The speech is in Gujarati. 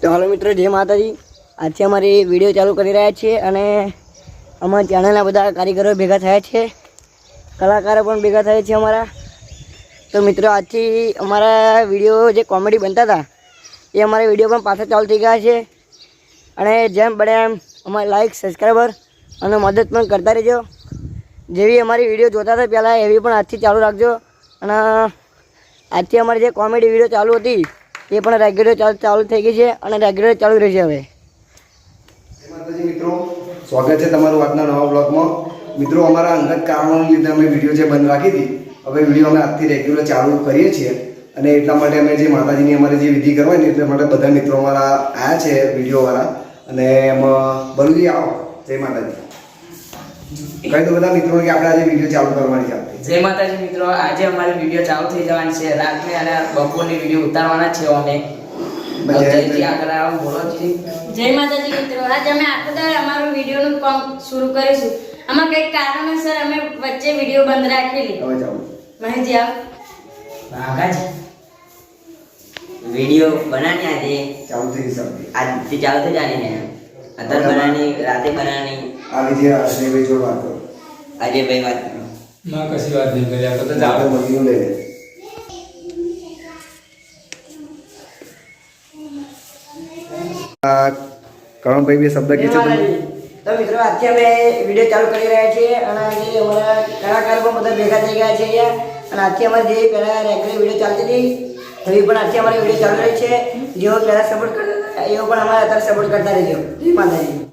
તો હાલો મિત્રો, જય માતાજી। આજથી અમારી વિડીયો ચાલુ કરી રહ્યા છીએ અને અમારા ચેનલના બધા કારીગરો ભેગા થયા છે, કલાકારો પણ ભેગા થયા છે અમારા। તો મિત્રો, આજથી અમારા વિડીયો જે કોમેડી બનતા હતા એ અમારા વિડીયો પણ પાછા ચાલુ થઈ ગયા છે અને જેમ બને એમ અમારે લાઈક, સબસ્ક્રાઈબર અને મદદ પણ કરતા રહેજો। જેવી અમારી વિડીયો જોતા હતા પહેલાં એવી પણ આજથી ચાલુ રાખજો અને આજથી અમારી જે કોમેડી વિડીયો ચાલુ હતી એ પણ રેગ્યુલર ચાલુ થઈ ગઈ છે અને રેગ્યુલર ચાલુ રહેશે। હવે મિત્રો, સ્વાગત છે તમારું આજના નવા બ્લોગમાં। મિત્રો, અમારા અંગત કારણોને લીધે અમે વિડીયો જે બંધ રાખી હતી, હવે વિડીયો અમે આજથી રેગ્યુલર ચાલુ કરીએ છીએ અને એટલા માટે અમે જે માતાજીની અમારે જે વિધિ કરવાની એટલા માટે બધા મિત્રો અમારા આવ્યા છે વિડીયોવાળા અને એમાં બલુજી આવો। જય માતાજી કહી દો બધા મિત્રોને કે આપણે આજે વિડીયો ચાલુ કરવાની છે। જય માતાજી મિત્રો, આજે અમારી વિડીયો ચાલુ થઈ જવાની છે। રાતની અને બપોરની વિડીયો ઉતારવાના છે અમે। જયજી આગળ આવો, બોલોજી। જય માતાજી મિત્રો, આજે અમે આખો દાડો અમારું વિડીયોનું કામ શરૂ કરીશું। આમાં કંઈક કારણોસર અમે વચ્ચે વિડીયો બંધ રાખેલી। હવે ચાલો મહેશજી આવ। ભાગાજી वीडियो बनानी आती है, ચાલુ થઈ ગઈ आज से चालू थे जानी है, अंदर बनानी, रातें बनानी। આ વિધિ અશ્વિનભાઈ જોડે વાત કરો। अजय भाई बात करो। मैं कसी बात नहीं करी आपको तो આપણે जाओ બલીનું લઈ લે। કરણભાઈ બે શબ્દ કે છે તમે? તો મિત્રો, આજથી અમે વિડીયો ચાલુ કરી રહ્યા છીએ અને આજે અમારા કલાકારો પણ બધા ભેગા થઈ ગયા છે અહીંયા અને આજથી અમારી જે પહેલાં રેગ્યુલર વિડીયો ચાલતી હતી એવી પણ આજથી અમારી વિડીયો ચાલુ રહી છે। જેઓ પહેલાં સપોર્ટ કરતા હતા એવો પણ અમારે અત્યારે સપોર્ટ કરતા રહેજો। જય માતાજી।